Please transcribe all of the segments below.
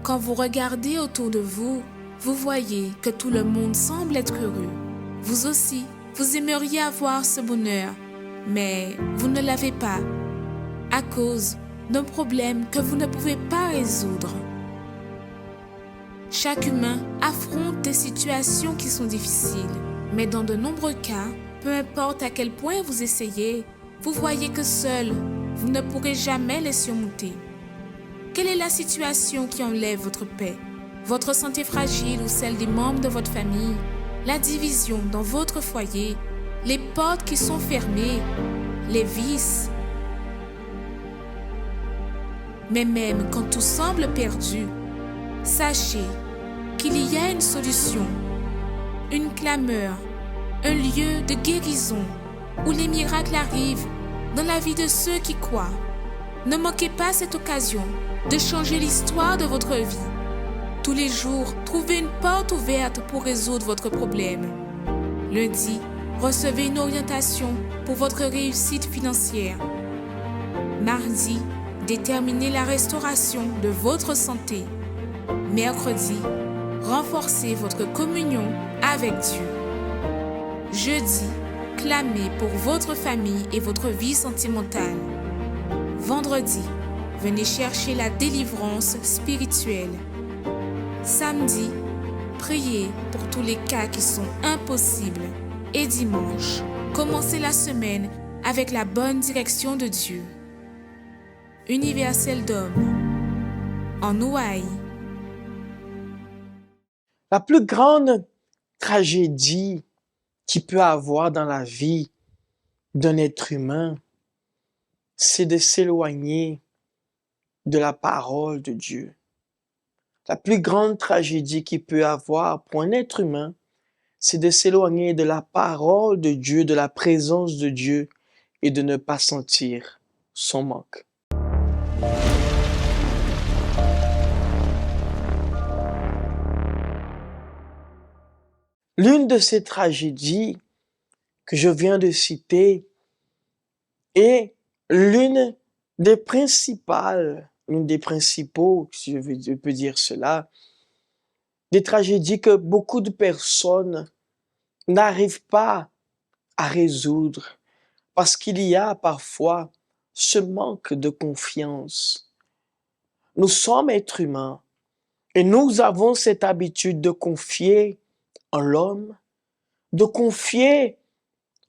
Quand vous regardez autour de vous, vous voyez que tout le monde semble être heureux. Vous aussi, vous aimeriez avoir ce bonheur, mais vous ne l'avez pas à cause d'un problème que vous ne pouvez pas résoudre. Chaque humain affronte des situations qui sont difficiles, mais dans de nombreux cas, peu importe à quel point vous essayez, vous voyez que seul, vous ne pourrez jamais les surmonter. Quelle est la situation qui enlève votre paix? Votre santé fragile ou celle des membres de votre famille? La division dans votre foyer? Les portes qui sont fermées? Les vices? Mais même quand tout semble perdu, sachez qu'il y a une solution, une clameur, un lieu de guérison où les miracles arrivent dans la vie de ceux qui croient. Ne manquez pas cette occasion de changer l'histoire de votre vie. Tous les jours, trouvez une porte ouverte pour résoudre votre problème. Lundi, recevez une orientation pour votre réussite financière. Mardi, déterminez la restauration de votre santé. Mercredi, renforcez votre communion avec Dieu. Jeudi, clamez pour votre famille et votre vie sentimentale. Vendredi, venez chercher la délivrance spirituelle. Samedi, priez pour tous les cas qui sont impossibles. Et dimanche, commencez la semaine avec la bonne direction de Dieu. Universel d'Homme, en Hawaï. La plus grande tragédie qu'il peut avoir dans la vie d'un être humain, c'est de s'éloigner de la parole de Dieu. La plus grande tragédie qu'il peut avoir pour un être humain, c'est de s'éloigner de la parole de Dieu, de la présence de Dieu et de ne pas sentir son manque. L'une de ces tragédies que je viens de citer est l'une des principaux, si je peux dire cela, des tragédies que beaucoup de personnes n'arrivent pas à résoudre parce qu'il y a parfois ce manque de confiance. Nous sommes êtres humains et nous avons cette habitude de confier en l'homme, de confier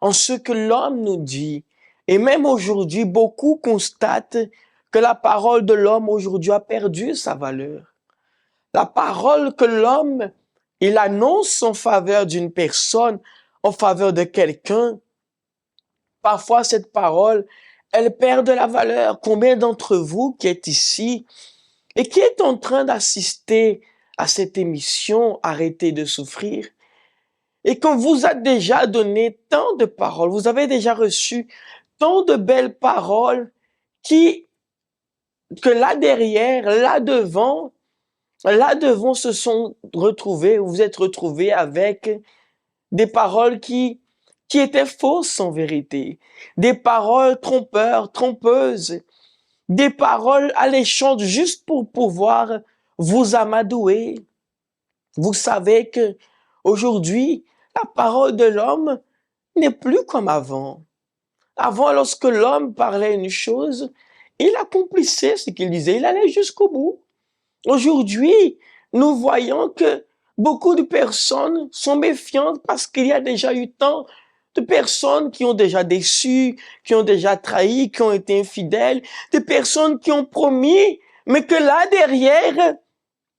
en ce que l'homme nous dit. Et même aujourd'hui, beaucoup constatent que la parole de l'homme aujourd'hui a perdu sa valeur. La parole que l'homme, il annonce en faveur d'une personne, en faveur de quelqu'un, parfois cette parole, elle perd de la valeur. Combien d'entre vous qui êtes ici et qui est en train d'assister à cette émission, Arrêtez de souffrir, et qu'on vous a déjà donné tant de paroles, vous avez déjà reçu tant de belles paroles que là derrière, là devant se sont retrouvés, vous vous êtes retrouvés avec des paroles qui étaient fausses en vérité, des paroles trompeuses, des paroles alléchantes juste pour pouvoir vous amadouer. Vous savez que aujourd'hui, la parole de l'homme n'est plus comme avant. Avant, lorsque l'homme parlait une chose, il accomplissait ce qu'il disait, il allait jusqu'au bout. Aujourd'hui, nous voyons que beaucoup de personnes sont méfiantes parce qu'il y a déjà eu tant de personnes qui ont déjà déçu, qui ont déjà trahi, qui ont été infidèles, des personnes qui ont promis, mais que là derrière,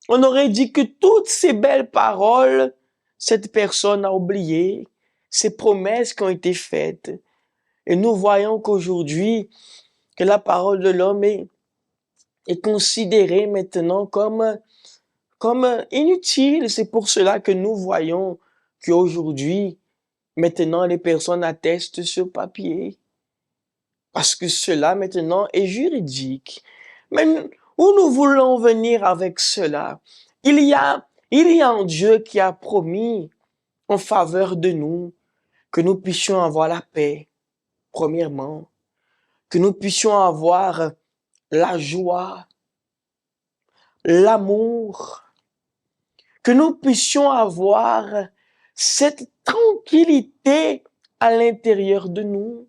on aurait dit que toutes ces belles paroles, cette personne a oublié, ces promesses qui ont été faites. Et nous voyons qu'aujourd'hui, que la parole de l'homme est considérée maintenant comme inutile. C'est pour cela que nous voyons qu'aujourd'hui, maintenant, les personnes attestent sur papier. Parce que cela, maintenant, est juridique. Mais où nous voulons venir avec cela? Il y a un Dieu qui a promis en faveur de nous que nous puissions avoir la paix, premièrement, que nous puissions avoir la joie. l'amour, que nous puissions avoir cette tranquillité à l'intérieur de nous.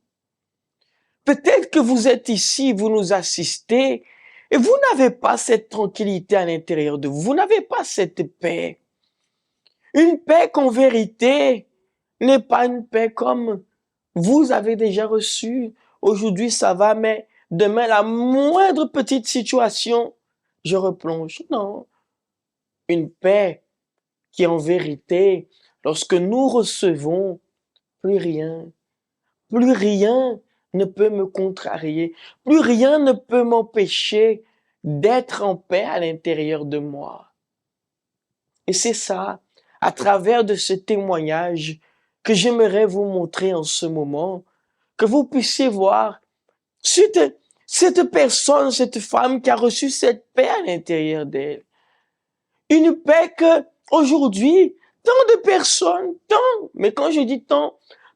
Peut-être que vous êtes ici, vous nous assistez, et vous n'avez pas cette tranquillité à l'intérieur de vous. Vous n'avez pas cette paix. Une paix qu'en vérité n'est pas une paix comme vous avez déjà reçue. Aujourd'hui, ça va, mais demain, la moindre petite situation, je replonge. Non. Une paix qui, en vérité, lorsque nous recevons, plus rien ne peut me contrarier, plus rien ne peut m'empêcher d'être en paix à l'intérieur de moi. Et c'est ça, à travers de ce témoignage, que j'aimerais vous montrer en ce moment, que vous puissiez voir cette personne, cette femme qui a reçu cette paix à l'intérieur d'elle. Une paix que, aujourd'hui, tant de personnes, mais quand je dis tant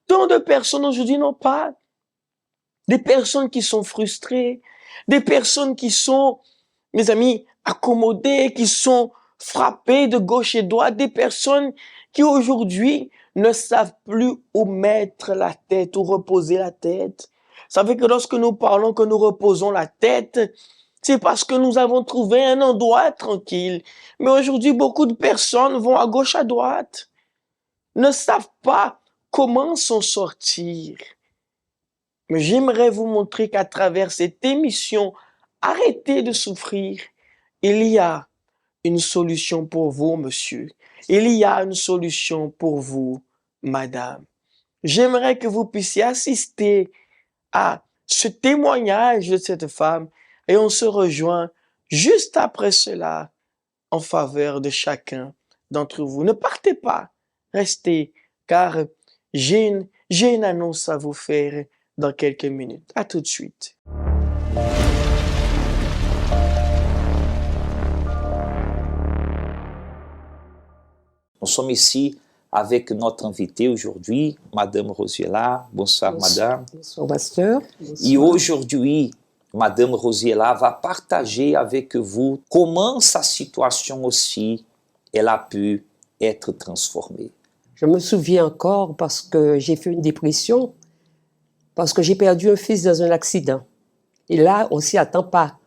de personnes aujourd'hui n'ont pas. Des personnes qui sont frustrées, des personnes qui sont, mes amis, accommodées, qui sont frappées de gauche et de droite, des personnes qui aujourd'hui ne savent plus où mettre la tête, où reposer la tête. Vous savez que lorsque nous parlons que nous reposons la tête, c'est parce que nous avons trouvé un endroit tranquille. Mais aujourd'hui, beaucoup de personnes vont à gauche, à droite, ne savent pas comment s'en sortir. Mais j'aimerais vous montrer qu'à travers cette émission, arrêtez de souffrir. Il y a une solution pour vous, monsieur. Il y a une solution pour vous, madame. J'aimerais que vous puissiez assister à ce témoignage de cette femme et on se rejoint juste après cela en faveur de chacun d'entre vous. Ne partez pas, restez, car j'ai une annonce à vous faire dans quelques minutes. À tout de suite. Nous sommes ici avec notre invitée aujourd'hui, Madame Rosiela. Bonsoir, Madame. Bonsoir, pasteur. Bonsoir. Et aujourd'hui, Madame Rosiela va partager avec vous comment sa situation aussi, elle a pu être transformée. Je me souviens encore parce que j'ai fait une dépression, parce que j'ai perdu un fils dans un accident. Et là, on s'y attend pas.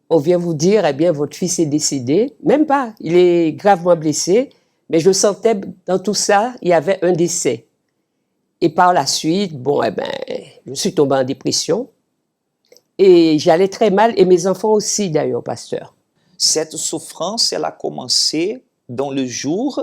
On vient vous dire, eh bien, votre fils est décédé. Même pas, il est gravement blessé. Mais je sentais dans tout ça, il y avait un décès. Et par la suite, bon, eh ben, je suis tombée en dépression. Et j'allais très mal, et mes enfants aussi d'ailleurs, pasteur. Cette souffrance, elle a commencé dans le jour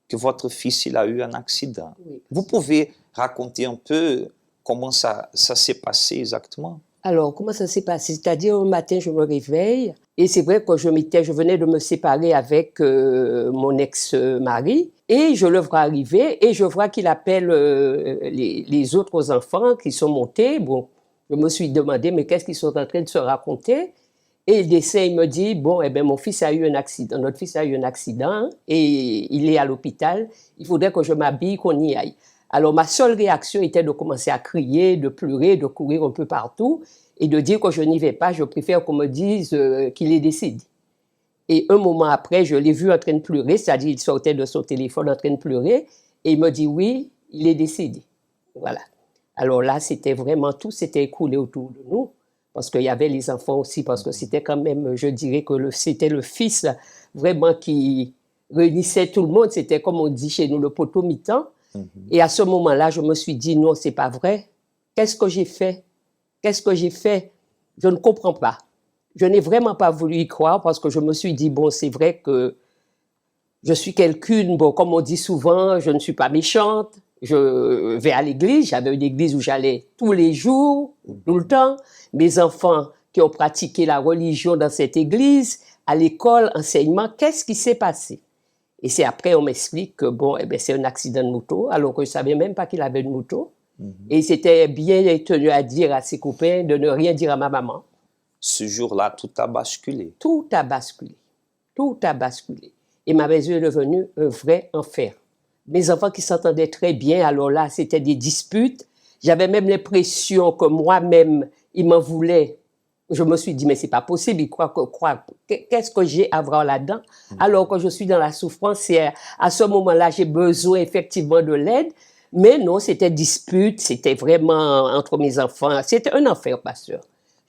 que votre fils il a eu un accident. Oui. Vous pouvez raconter un peu comment ça s'est passé exactement? Alors, comment ça s'est passé? C'est-à-dire, un matin, je me réveille, et c'est vrai que je venais de me séparer avec mon ex-mari, et je le vois arriver, et je vois qu'il appelle les autres enfants qui sont montés. Bon, je me suis demandé, mais qu'est-ce qu'ils sont en train de se raconter? Et il essaie, il me dit, bon, eh bien, mon fils a eu un accident, notre fils a eu un accident, et il est à l'hôpital, il faudrait que je m'habille, qu'on y aille. Alors, ma seule réaction était de commencer à crier, de pleurer, de courir un peu partout et de dire que je n'y vais pas, je préfère qu'on me dise qu'il est décédé. Et un moment après, je l'ai vu en train de pleurer, c'est-à-dire il sortait de son téléphone en train de pleurer et il me dit oui, il est décédé. Voilà. Alors là, c'était vraiment tout s'était écoulé autour de nous parce qu'il y avait les enfants aussi, parce que c'était quand même, je dirais que c'était le fils vraiment qui réunissait tout le monde, c'était comme on dit chez nous, le poteau mi-temps. Et à ce moment-là, je me suis dit, non, c'est pas vrai. Qu'est-ce que j'ai fait? Qu'est-ce que j'ai fait? Je ne comprends pas. Je n'ai vraiment pas voulu y croire parce que je me suis dit, bon, c'est vrai que je suis quelqu'une, bon, comme on dit souvent, je ne suis pas méchante. Je vais à l'église, j'avais une église où j'allais tous les jours, tout le temps. Mes enfants qui ont pratiqué la religion dans cette église, à l'école, enseignement, qu'est-ce qui s'est passé? Et c'est après, on m'explique que bon, eh bien, c'est un accident de moto, alors que je ne savais même pas qu'il avait une moto. Et il s'était bien tenu à dire à ses copains de ne rien dire à ma maman. Ce jour-là, tout a basculé. Tout a basculé. Tout a basculé. Et ma maison est devenue un vrai enfer. Mes enfants qui s'entendaient très bien, alors là, c'était des disputes. J'avais même l'impression que moi-même, ils m'en voulaient Je me suis dit, mais c'est pas possible, qu'est-ce que j'ai à voir là-dedans? Alors que je suis dans la souffrance, et à ce moment-là, j'ai besoin effectivement de l'aide. Mais non, c'était dispute, c'était vraiment entre mes enfants. C'était un enfer, pasteur.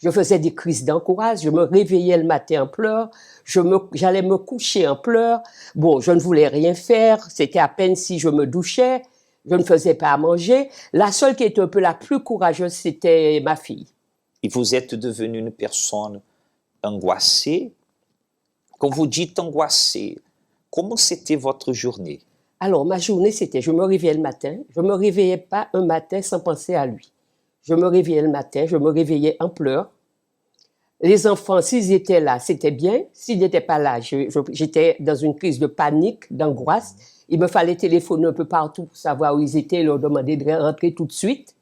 Je faisais des crises d'angoisse, je me réveillais le matin en pleurs, j'allais me coucher en pleurs. Bon, je ne voulais rien faire, c'était à peine si je me douchais, je ne faisais pas à manger. La seule qui était un peu la plus courageuse, c'était ma fille. Et vous êtes devenue une personne angoissée. Quand vous dites angoissée, comment c'était votre journée? Alors, ma journée, c'était, je me réveillais le matin, je ne me réveillais pas un matin sans penser à lui. Je me réveillais le matin, je me réveillais en pleurs. Les enfants, s'ils étaient là, c'était bien. S'ils n'étaient pas là, j'étais dans une crise de panique, d'angoisse. Il me fallait téléphoner un peu partout pour savoir où ils étaient, leur demander de rentrer tout de suite.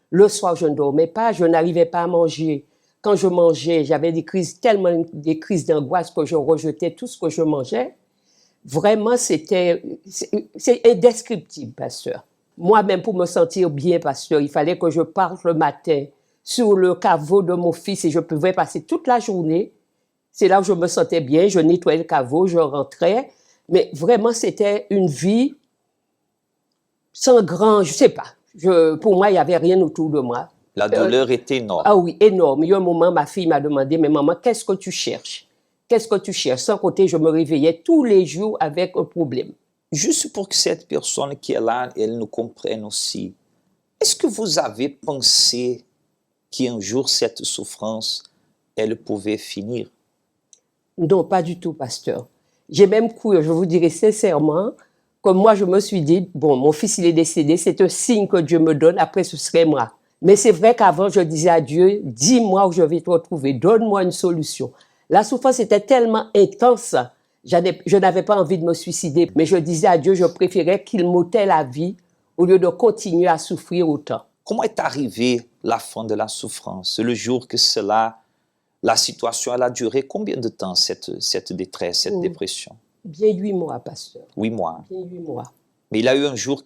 Le soir, je ne dormais pas, je n'arrivais pas à manger. Quand je mangeais, j'avais tellement des crises d'angoisse que je rejetais tout ce que je mangeais. Vraiment, c'est indescriptible, pasteur. Moi-même, pour me sentir bien, pasteur, il fallait que je parte le matin sur le caveau de mon fils et je pouvais passer toute la journée. C'est là où je me sentais bien, je nettoyais le caveau, je rentrais. Mais vraiment, c'était une vie sans grand, je sais pas. Pour moi, il n'y avait rien autour de moi. La douleur était énorme. Ah oui, énorme. Il y a un moment, ma fille m'a demandé, mais maman, qu'est-ce que tu cherches? Qu'est-ce que tu cherches? Sans compter, je me réveillais tous les jours avec un problème. Juste pour que cette personne qui est là, elle nous comprenne aussi, est-ce que vous avez pensé qu'un jour cette souffrance, elle pouvait finir? Non, pas du tout, pasteur. J'ai même cru, je vous dirais sincèrement, comme moi je me suis dit, bon, mon fils il est décédé, c'est un signe que Dieu me donne, après ce serait moi. Mais c'est vrai qu'avant je disais à Dieu, dis-moi où je vais te retrouver, donne-moi une solution. La souffrance était tellement intense, je n'avais pas envie de me suicider, mais je disais à Dieu, je préférais qu'il m'ôtait la vie au lieu de continuer à souffrir autant. Comment est arrivée la fin de la souffrance? Le jour que la situation elle a duré combien de temps, cette détresse, cette dépression? Bien 8 mois, pasteur. 8 mois. Bien 8 mois. Mais il a eu un jour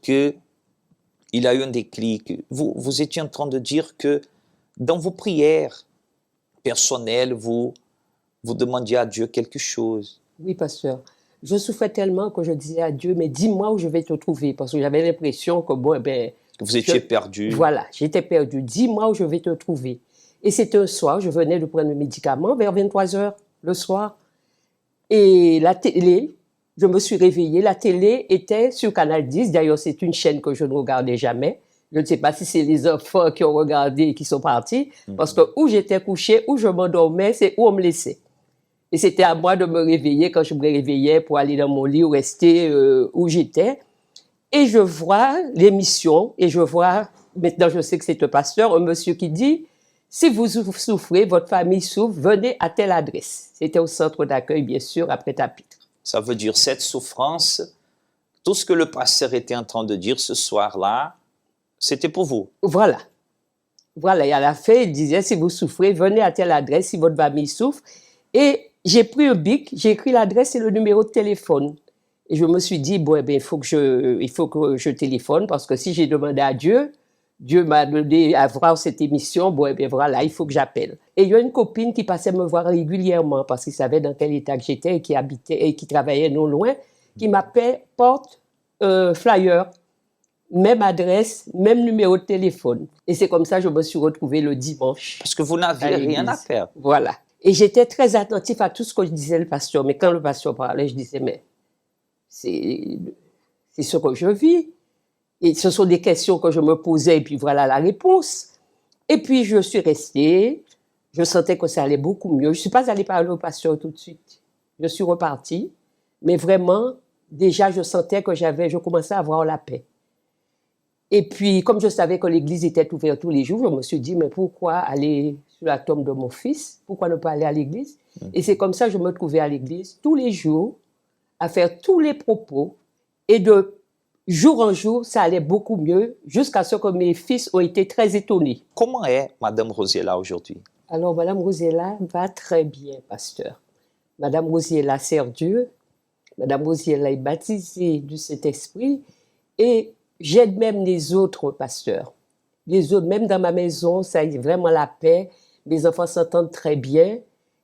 il a eu un déclic. Vous étiez en train de dire que dans vos prières personnelles, vous demandiez à Dieu quelque chose. Oui, pasteur. Je souffrais tellement que je disais à Dieu, mais dis-moi où je vais te trouver, parce que j'avais l'impression que, bon, Vous étiez perdu. Voilà, j'étais perdu. Dis-moi où je vais te trouver. Et c'était un soir, je venais de prendre le médicament vers 23h le soir. Et la télé, je me suis réveillée, la télé était sur Canal 10. D'ailleurs, c'est une chaîne que je ne regardais jamais. Je ne sais pas si c'est les enfants qui ont regardé et qui sont partis, parce que où j'étais couchée, où je m'endormais, c'est où on me laissait. Et c'était à moi de me réveiller quand je me réveillais pour aller dans mon lit ou rester où j'étais. Et je vois l'émission, et je vois, maintenant je sais que c'est un pasteur, un monsieur qui dit, si vous souffrez, votre famille souffre, venez à telle adresse. C'était au centre d'accueil, bien sûr, après Tapitre. Ça veut dire cette souffrance, tout ce que le pasteur était en train de dire ce soir-là, c'était pour vous. Voilà. Voilà, et à la fin, il disait, si vous souffrez, venez à telle adresse, si votre famille souffre. Et j'ai pris un bic, j'ai écrit l'adresse et le numéro de téléphone. Et je me suis dit, bon, il faut que je téléphone, parce que si j'ai demandé à Dieu, Dieu m'a donné à voir cette émission, bon, voilà, il faut que j'appelle. Et il y a une copine qui passait me voir régulièrement, parce qu'il savait dans quel état que j'étais et qui habitait et qui travaillait non loin, qui m'appelait, porte flyer, même adresse, même numéro de téléphone. Et c'est comme ça que je me suis retrouvée le dimanche. Parce que vous n'aviez rien à faire. Voilà. Et j'étais très attentif à tout ce que je disais le pasteur. Mais quand le pasteur parlait, je disais, mais c'est ce que je vis. Et ce sont des questions que je me posais, et puis voilà la réponse. Et puis je suis restée, je sentais que ça allait beaucoup mieux. Je ne suis pas allée parler au pasteur tout de suite. Je suis repartie, mais vraiment, déjà je sentais que je commençais à avoir la paix. Et puis, comme je savais que l'église était ouverte tous les jours, je me suis dit, mais pourquoi aller sur la tombe de mon fils? Pourquoi ne pas aller à l'église? Et c'est comme ça que je me trouvais à l'église tous les jours, à faire tous les propos, et de jour en jour, ça allait beaucoup mieux, jusqu'à ce que mes fils ont été très étonnés. Comment est Madame Rosiella aujourd'hui? Alors, Madame Rosiella va très bien, pasteur. Madame Rosiella sert Dieu. Madame Rosiella est baptisée du Saint-Esprit. Et j'aide même les autres pasteurs. Les autres, même dans ma maison, ça a vraiment la paix. Mes enfants s'entendent très bien.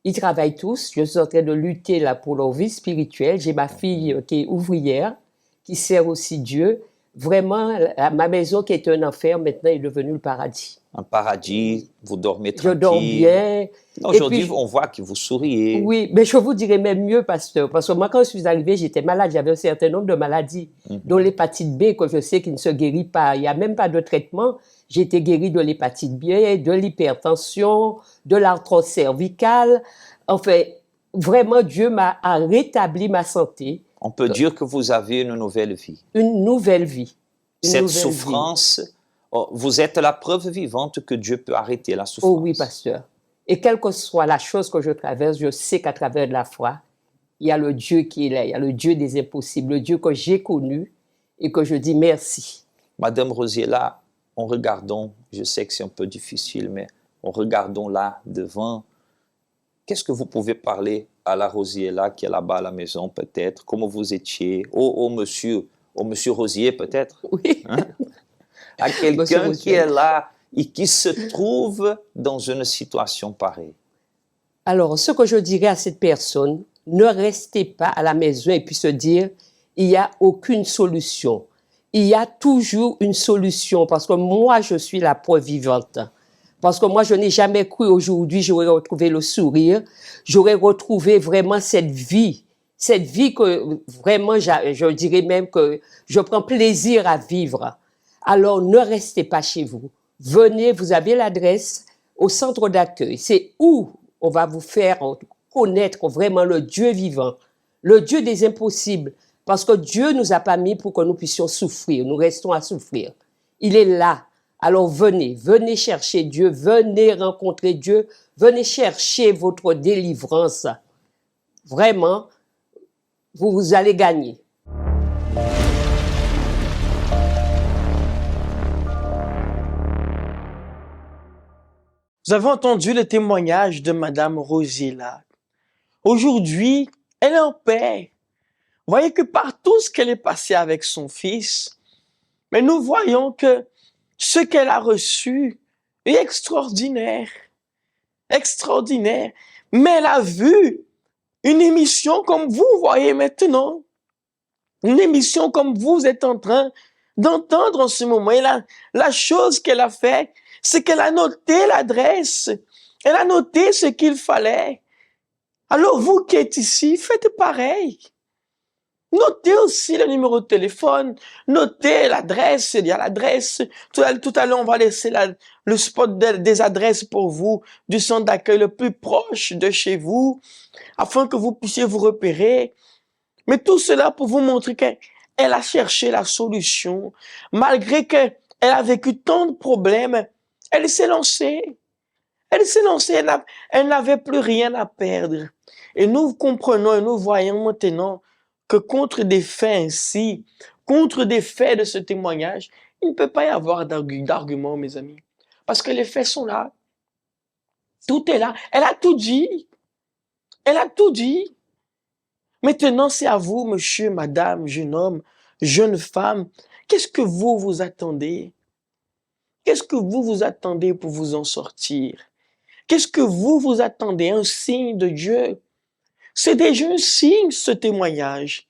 Ils travaillent tous. Je suis en train de lutter là pour leur vie spirituelle. J'ai ma fille qui est ouvrière, qui sert aussi Dieu. Vraiment, ma maison qui était un enfer, maintenant est devenue le paradis. Un paradis, vous dormez Je tranquille. dors bien. Aujourd'hui, Et puis, on voit que vous souriez. oui, mais je vous dirais même mieux, pasteur, parce que moi, quand je suis arrivée, j'étais malade. J'avais un certain nombre de maladies, dont l'hépatite B, que je sais qui ne se guérit pas. Il n'y a même pas de traitement. J'ai été guérie de l'hépatite B, de l'hypertension, de l'arthrose cervicale. Enfin, vraiment, Dieu a rétabli ma santé. On peut dire que vous avez une nouvelle vie. Une nouvelle vie. Cette souffrance, vous êtes la preuve vivante que Dieu peut arrêter la souffrance. Oh oui, pasteur. Et quelle que soit la chose que je traverse, je sais qu'à travers de la foi, il y a le Dieu qui est là, il y a le Dieu des impossibles, le Dieu que j'ai connu et que je dis merci. Madame Rosiella, en regardant, je sais que c'est un peu difficile, mais en regardant là devant, qu'est-ce que vous pouvez parler à la Rosiella qui est là-bas à la maison peut-être? Comment vous étiez? Au monsieur Rosier peut-être? Oui. Hein? À quelqu'un qui est là et qui se trouve dans une situation pareille. Alors, ce que je dirais à cette personne, ne restez pas à la maison et puis se dire, il n'y a aucune solution. Il y a toujours une solution parce que moi, je suis la preuve vivante. Parce que moi, je n'ai jamais cru aujourd'hui, j'aurais retrouvé le sourire, j'aurais retrouvé vraiment cette vie que vraiment, je dirais même que je prends plaisir à vivre. Alors, ne restez pas chez vous. Venez, vous avez l'adresse au centre d'accueil. C'est où on va vous faire connaître vraiment le Dieu vivant, le Dieu des impossibles. Parce que Dieu ne nous a pas mis pour que nous puissions souffrir. Nous restons à souffrir. Il est là. Alors venez chercher Dieu, venez rencontrer Dieu, venez chercher votre délivrance. Vraiment, vous allez gagner. Vous avez entendu le témoignage de Madame Rosiella. Aujourd'hui, elle est en paix. Vous voyez que par tout ce qu'elle est passée avec son fils, mais nous voyons que ce qu'elle a reçu est extraordinaire. Extraordinaire. Mais elle a vu une émission comme vous voyez maintenant. Une émission comme vous êtes en train d'entendre en ce moment. Et la chose qu'elle a fait, c'est qu'elle a noté l'adresse. Elle a noté ce qu'il fallait. Alors vous qui êtes ici, faites pareil. Notez aussi le numéro de téléphone, notez l'adresse, il y a l'adresse. Tout à l'heure, on va laisser le spot des adresses pour vous, du centre d'accueil le plus proche de chez vous, afin que vous puissiez vous repérer. Mais tout cela pour vous montrer qu'elle a cherché la solution. Malgré qu'elle a vécu tant de problèmes, elle s'est lancée. Elle s'est lancée, elle n'avait plus rien à perdre. Et nous comprenons et nous voyons maintenant que contre des faits ainsi, contre des faits de ce témoignage, il ne peut pas y avoir d'argument, mes amis. Parce que les faits sont là. Tout est là. Elle a tout dit. Elle a tout dit. Maintenant, c'est à vous, monsieur, madame, jeune homme, jeune femme. Qu'est-ce que vous attendez? Qu'est-ce que vous attendez pour vous en sortir? Qu'est-ce que vous attendez? Un signe de Dieu? C'est déjà un signe, ce témoignage.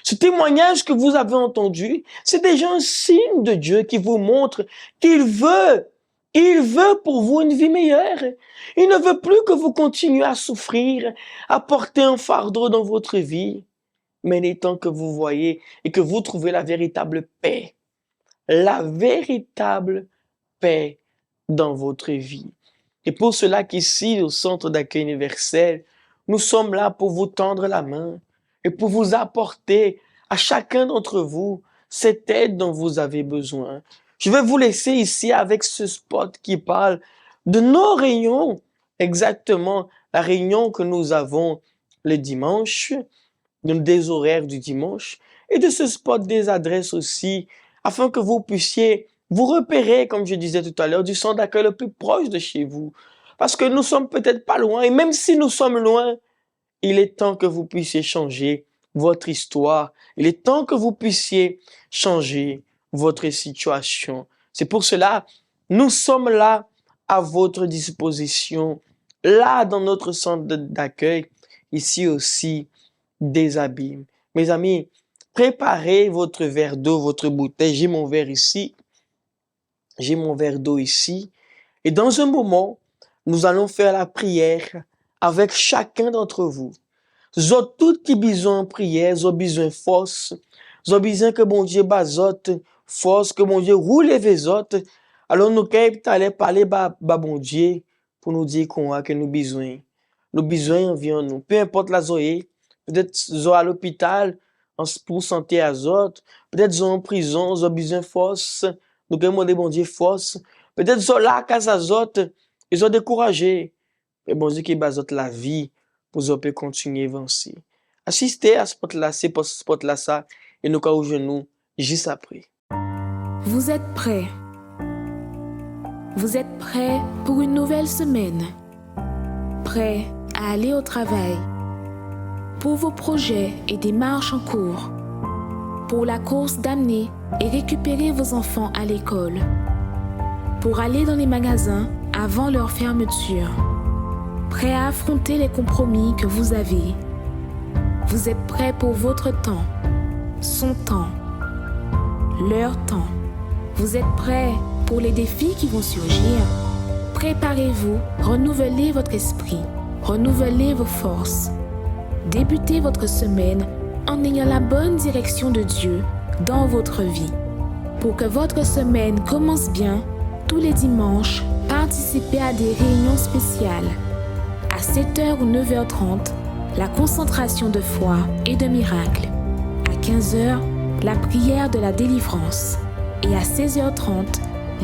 Ce témoignage que vous avez entendu, c'est déjà un signe de Dieu qui vous montre qu'il veut pour vous une vie meilleure. Il ne veut plus que vous continuiez à souffrir, à porter un fardeau dans votre vie. Mais il est temps que vous voyez et que vous trouvez la véritable paix dans votre vie. Et pour cela qu'ici, au Centre d'accueil universel, nous sommes là pour vous tendre la main et pour vous apporter à chacun d'entre vous cette aide dont vous avez besoin. Je vais vous laisser ici avec ce spot qui parle de nos réunions, exactement la réunion que nous avons le dimanche, des horaires du dimanche, et de ce spot des adresses aussi, afin que vous puissiez vous repérer, comme je disais tout à l'heure, du centre d'accueil le plus proche de chez vous. Parce que nous sommes peut-être pas loin, et même si nous sommes loin, il est temps que vous puissiez changer votre histoire. Il est temps que vous puissiez changer votre situation. C'est pour cela, nous sommes là à votre disposition, là dans notre centre d'accueil, ici aussi, des abîmes. Mes amis, préparez votre verre d'eau, votre bouteille. J'ai mon verre ici. J'ai mon verre d'eau ici. Et dans un moment, nous allons faire la prière avec chacun d'entre vous. Zot tout qui besoin de prière, zot besoin de force, zot besoin que bon Dieu bazote force, que bon Dieu roule les autres. Alors nous allons parler bon Dieu pour nous dire qu'on a que nous besoin. Nous besoin environ nous. Peu importe la zoé, peut-être zot à l'hôpital pour santé à zot, peut-être zot en prison, zot besoin de force. Nous demander bon Dieu force. Peut-être zot là à casa zot, ils ont découragé. Mais bon Dieu qui bazote la vie pour vous pouvez continuer à avancer. Assistez à ce spot-là, c'est pour ce spot-là, ça, et nous allons genoux juste après. Vous êtes prêts? Vous êtes prêts pour une nouvelle semaine? Prêts à aller au travail? Pour vos projets et démarches en cours? Pour la course d'amener et récupérer vos enfants à l'école? Pour aller dans les magasins avant leur fermeture? Prêt à affronter les compromis que vous avez? Vous êtes prêts pour votre temps, son temps, leur temps? Vous êtes prêts pour les défis qui vont surgir? Préparez-vous, renouvelez votre esprit, renouvelez vos forces. Débutez votre semaine en ayant la bonne direction de Dieu dans votre vie. Pour que votre semaine commence bien, tous les dimanches, participez à des réunions spéciales. À 7h ou 9h30, la concentration de foi et de miracles. À 15h, la prière de la délivrance. Et à 16h30,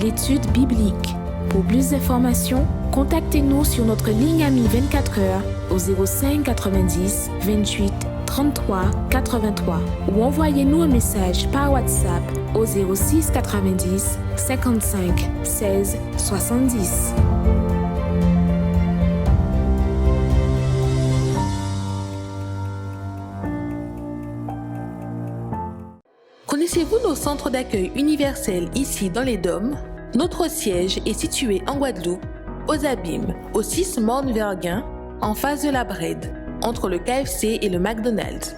l'étude biblique. Pour plus d'informations, contactez-nous sur notre ligne amie 24h au 05 90 28 33 83 ou envoyez-nous un message par WhatsApp au 06 90 55 16 70. Connaissez-vous nos centres d'accueil universels ici dans les Dômes? Notre siège est situé en Guadeloupe, aux Abîmes, au 6 Morne-Verguin, en face de la Brède, entre le KFC et le McDonald's.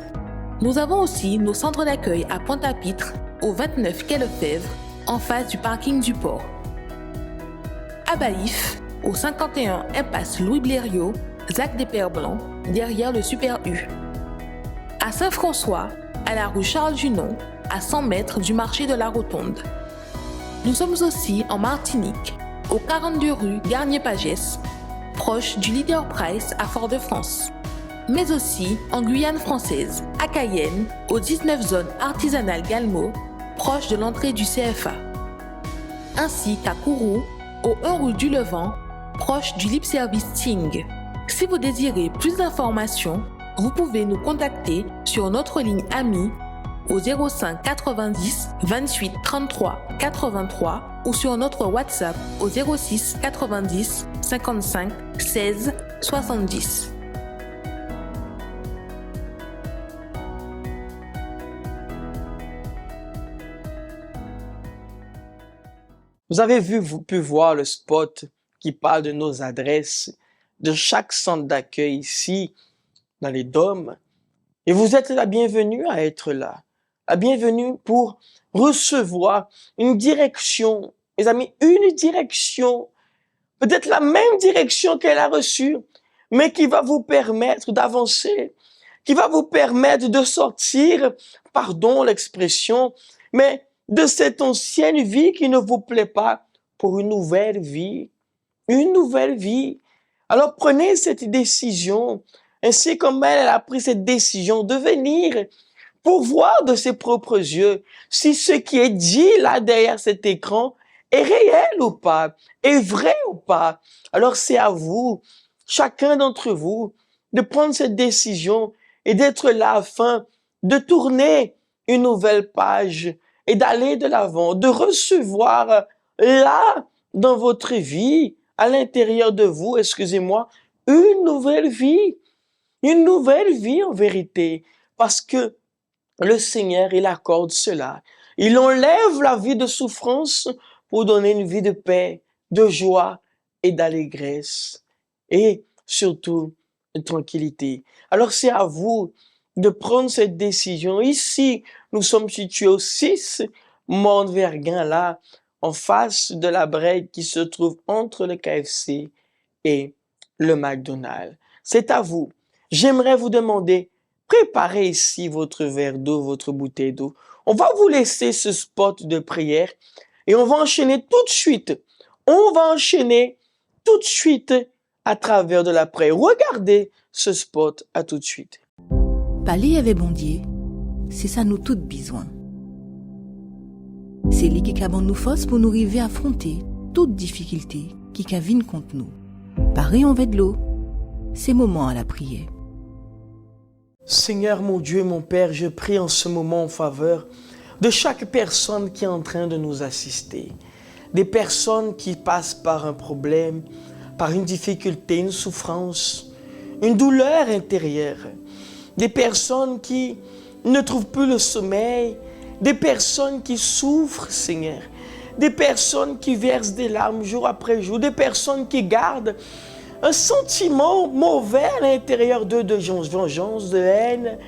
Nous avons aussi nos centres d'accueil à Pointe-à-Pitre, au 29 quai Lefebvre, en face du parking du port. À Baïf, au 51 impasse Louis Blériot, Zac des Pères Blancs, derrière le Super U. À Saint-François, à la rue Charles-Junon, à 100 mètres du marché de la Rotonde. Nous sommes aussi en Martinique, au 42 rue Garnier-Pagès, proche du Leader Price à Fort-de-France. Mais aussi en Guyane française, à Cayenne, aux 19 zones artisanales Galmo, proche de l'entrée du CFA. Ainsi qu'à Kourou, au 1 rue du Levant, proche du Lip Service Ting. Si vous désirez plus d'informations, vous pouvez nous contacter sur notre ligne amie au 05 90 28 33 83 ou sur notre WhatsApp au 06 90 55 16 70. Vous avez pu voir le spot qui parle de nos adresses, de chaque centre d'accueil ici, dans les Dômes. Et vous êtes la bienvenue à être là. La bienvenue pour recevoir une direction. Mes amis, une direction. Peut-être la même direction qu'elle a reçue, mais qui va vous permettre d'avancer, qui va vous permettre de sortir, pardon l'expression, mais de cette ancienne vie qui ne vous plaît pas pour une nouvelle vie. Une nouvelle vie. Alors prenez cette décision, ainsi comme elle a pris cette décision de venir pour voir de ses propres yeux si ce qui est dit là derrière cet écran est réel ou pas, est vrai ou pas. Alors c'est à vous, chacun d'entre vous, de prendre cette décision et d'être là afin de tourner une nouvelle page et d'aller de l'avant, de recevoir là, dans votre vie, à l'intérieur de vous, excusez-moi, une nouvelle vie en vérité, parce que le Seigneur, il accorde cela. Il enlève la vie de souffrance pour donner une vie de paix, de joie et d'allégresse et surtout de tranquillité. Alors c'est à vous de prendre cette décision. Ici, nous sommes situés au 6 Mont-Verguin, là, en face de la Brède qui se trouve entre le KFC et le McDonald's. C'est à vous. J'aimerais vous demander, préparez ici votre verre d'eau, votre bouteille d'eau. On va vous laisser ce spot de prière et on va enchaîner tout de suite. On va enchaîner tout de suite à travers de la prière. Regardez ce spot, à tout de suite. Parler avec bon Dieu, c'est ça nous toutes besoin. C'est lui qui a nous force pour nous arriver à affronter toute difficulté qui vienne contre nous. Pareil en de l'eau, c'est moment à la prière. Seigneur mon Dieu, mon Père, je prie en ce moment en faveur de chaque personne qui est en train de nous assister. Des personnes qui passent par un problème, par une difficulté, une souffrance, une douleur intérieure. Des personnes qui ne trouvent plus le sommeil, des personnes qui souffrent, Seigneur, des personnes qui versent des larmes jour après jour, des personnes qui gardent un sentiment mauvais à l'intérieur d'eux de vengeance, de haine,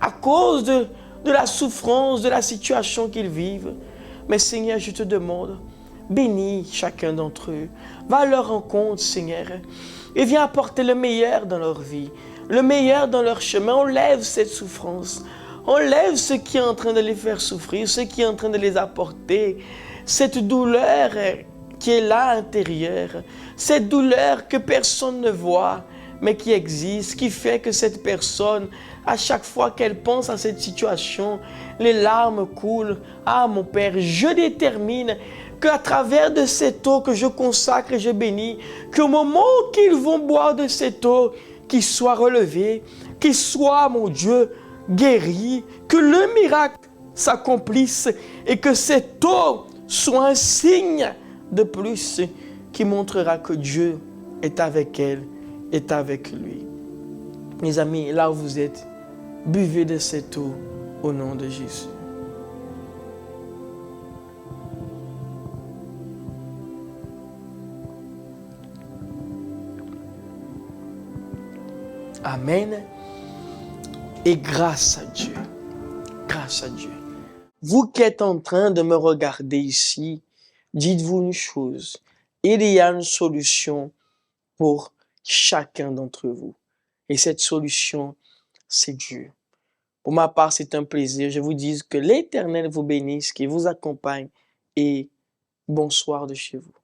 à cause de la souffrance, de la situation qu'ils vivent. Mais Seigneur, je te demande, bénis chacun d'entre eux, va à leur rencontre, Seigneur, et viens apporter le meilleur dans leur vie, le meilleur dans leur chemin. Enlève cette souffrance, enlève ce qui est en train de les faire souffrir, ce qui est en train de les apporter, cette douleur qui est là à l'intérieur, cette douleur que personne ne voit, mais qui existe, qui fait que cette personne, à chaque fois qu'elle pense à cette situation, les larmes coulent. Ah mon Père, je détermine qu'à travers de cette eau que je consacre et je bénis, qu'au moment qu'ils vont boire de cette eau, qu'ils soient relevés, qu'ils soient, mon Dieu, guéris, que le miracle s'accomplisse et que cette eau soit un signe de plus qui montrera que Dieu est avec elle, est avec lui. Mes amis, là où vous êtes, buvez de cette eau au nom de Jésus. Amen. Et grâce à Dieu, grâce à Dieu. Vous qui êtes en train de me regarder ici, dites-vous une chose, il y a une solution pour chacun d'entre vous. Et cette solution, c'est Dieu. Pour ma part, c'est un plaisir. Je vous dis que l'Éternel vous bénisse, qu'il vous accompagne et bonsoir de chez vous.